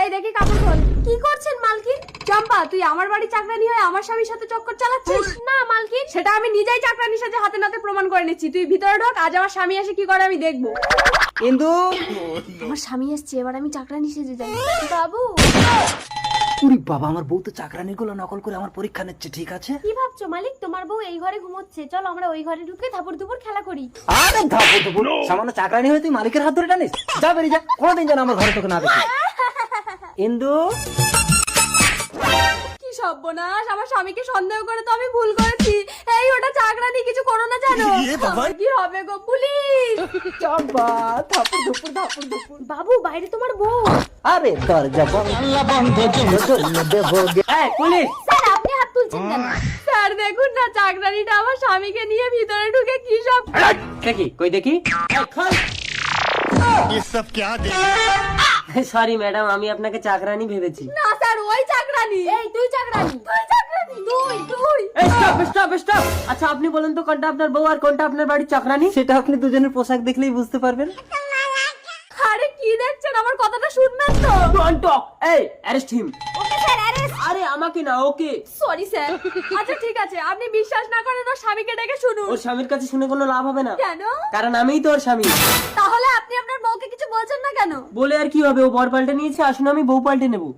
এই দেখি কাপড় খোল। কি করছেন মালকিন? চম্পা, তুই আমার বাড়ি চাকরানি হয়ে আমার স্বামীর সাথে চক্কর চালাচ্ছিস? না মালকিন, সেটা আমি নিজেই চাকরানির সাথে হাতে নাতে প্রমাণ করে নিচ্ছি। তুই ভিতরে ঢোক, আজ আমার স্বামী এসে কি করে আমি দেখবো। কিন্তু আমার স্বামী এসছে, এবার আমি চাকরানি সেজে যাই। বাবু, উরি বাবা, আমার বউ তো চাকরানির গুলো নকল করে আমার পরীক্ষা নিচ্ছে। ঠিক আছে, কি ভাবছো মালিক? তোমার বউ এই ঘরে ঘুমোচ্ছে, চলো আমরা ওই ঘরে ঢুকে ধাপুর দুপুর খেলা করি। আরে ধাপু ধাপু, সামান্য চাকরানি হয়ে তুই মালিকের হাত ধরে টানিস? যা বেরিয়ে যা, কোনোদিন যেন আমার ঘরে তোকে না দেখি। ইন্দু, কি সর্বনাশ, আমার স্বামীকে সন্দেহ করে তো আমি ভুল করেছি। এই ওটা চাকরানি, কিছু করো না জানো? আমার কি হবে গো, পুলিশ! চম্পা, ধাপু ধুপু ধাপু ধুপু। বাবু, বাইরে তোমার বউ। আরে দরজা বন্ধ দেবো। এই পুলিশ! স্যার, আপনি হাত তুলছেন কেন? স্যার দেখুন না, চাকরানিটা আমার স্বামীকে নিয়ে ভিতরে ঢুকে কি সব। দেখি, কই দেখি। ये सब क्या देख সরি ম্যাডাম, আমি আপনাকে চাকরানি ভেবেছি। না স্যার, ওই চাকরানি। এই তুই চাকরানি, তুই চাকরানি, তুই। Stop stop stop. আচ্ছা আপনি বলেন তো, কোনটা আপনার বউ আর কোনটা আপনার বাড়ির চাকরানি? সেটা আপনি দুজনের পোশাক দেখলেই বুঝতে পারবেন। আরে কি দেখছেন, আমার কথাটা শুনবেন তো? Don't talk. এই arrest him. Okay sir, arrest. আরে আমাকে না, ওকে। Sorry sir. আচ্ছা ঠিক আছে, আপনি বিশ্বাস না করেন ওর স্বামীকে ডেকে শুনুন। ওর স্বামীর কাছে শুনে কোনো লাভ হবে না, কেন? কারণ আমিই তো ওর স্বামী। তাহলে আপনি আপনার বউকে কিছু বলছেন না কেন? বলে আর কি হবে, ও বর পাল্টে নিয়েছে, আসুন আমি বউ পাল্টে নেবো।